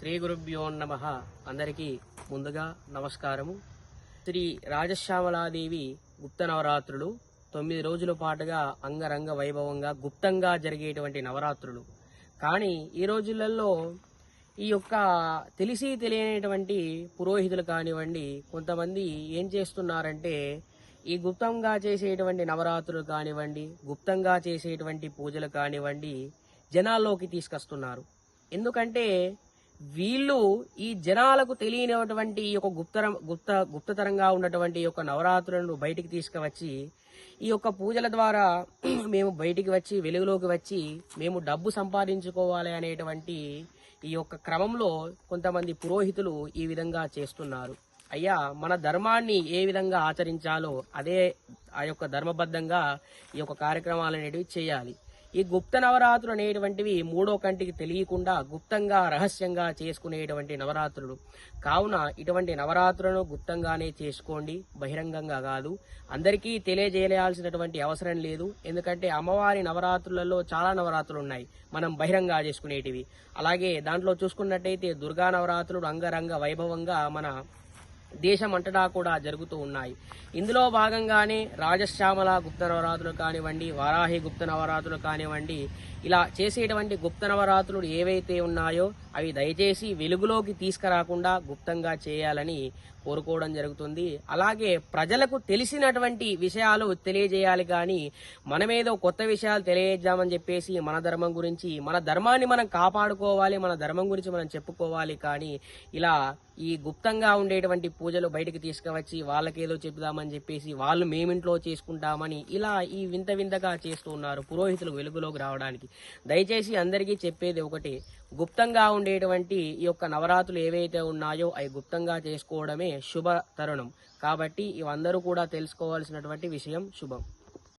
శ్రీ గురుభ్యో నమః. అందరికీ ముందుగా నమస్కారము. శ్రీ రాజశ్యామలాదేవి గుప్త నవరాత్రులు 9 రోజుల పాటుగా అంగరంగ వైభవంగా గుప్తంగా జరిగేటువంటి నవరాత్రులు. కానీ ఈ రోజులలో ఈ యొక్క తెలిసి తెలియనటువంటి పురోహితులు కానివ్వండి, కొంతమంది ఏం చేస్తున్నారంటే ఈ గుప్తంగా చేసేటువంటి నవరాత్రులు కానివ్వండి, గుప్తంగా చేసేటువంటి పూజలు కానివ్వండి జనాల్లోకి తీసుకొస్తున్నారు. ఎందుకంటే వీళ్ళు ఈ జనాలకు తెలియనటువంటి ఈ యొక్క గుప్తతరంగా ఉన్నటువంటి ఈ యొక్క నవరాత్రులను బయటికి తీసుకువచ్చి ఈ యొక్క పూజల ద్వారా మేము బయటికి వచ్చి వెలుగులోకి వచ్చి మేము డబ్బు సంపాదించుకోవాలి అనేటువంటి ఈ యొక్క క్రమంలో కొంతమంది పురోహితులు ఈ విధంగా చేస్తున్నారు. అయ్యా, మన ధర్మాన్ని ఏ విధంగా ఆచరించాలో అదే ఆ యొక్క ధర్మబద్ధంగా ఈ యొక్క కార్యక్రమాలు అనేటివి చేయాలి. ఈ గుప్త నవరాత్రులు అనేటువంటివి మూడో కంటికి తెలియకుండా గుప్తంగా రహస్యంగా చేసుకునేటువంటి నవరాత్రులు కావున ఇటువంటి నవరాత్రులను గుప్తంగానే చేసుకోండి, బహిరంగంగా కాదు. అందరికీ తెలియజేయాల్సినటువంటి అవసరం లేదు. ఎందుకంటే అమ్మవారి నవరాత్రులలో చాలా నవరాత్రులు ఉన్నాయి మనం బహిరంగంగా చేసుకునేటివి. అలాగే దాంట్లో చూసుకున్నట్టయితే దుర్గా నవరాత్రులు అంగరంగ వైభవంగా మన దేశం అంతటా కూడా జరుగుతూ ఉన్నాయి. ఇందులో భాగంగానే రాజశ్యామల గుప్త నవరాత్రులు కానివ్వండి, వారాహి గుప్త నవరాత్రులు కానివ్వండి, ఇలా చేసేటువంటి గుప్త నవరాత్రులు ఏవైతే ఉన్నాయో అవి దయచేసి వెలుగులోకి తీసుకురాకుండా గుప్తంగా చేయాలని కోరుకోవడం జరుగుతుంది. అలాగే ప్రజలకు తెలిసినటువంటి విషయాలు తెలియజేయాలి, కానీ మనమేదో కొత్త విషయాలు తెలియజేద్దామని చెప్పేసి మన ధర్మం గురించి, మన ధర్మాన్ని మనం కాపాడుకోవాలి, మన ధర్మం గురించి మనం చెప్పుకోవాలి. కానీ ఇలా ఈ గుప్తంగా ఉండేటువంటి పూజలు బయటికి తీసుకువచ్చి వాళ్ళకేదో చెప్దామని చెప్పేసి వాళ్ళు మేమింట్లో చేసుకుంటామని ఇలా ఈ వింత వింతగా చేస్తూ ఉన్నారు పురోహితులు వెలుగులోకి రావడానికి. దయచేసి అందరికీ చెప్పేది ఒకటి, గుప్తంగా ఉండేటువంటి ఈ యొక్క నవరాత్రులు ఏవైతే ఉన్నాయో అవి గుప్తంగా చేసుకోవడమే శుభ తరుణం. కాబట్టి ఇవందరూ కూడా తెలుసుకోవాల్సినటువంటి విషయం. శుభం.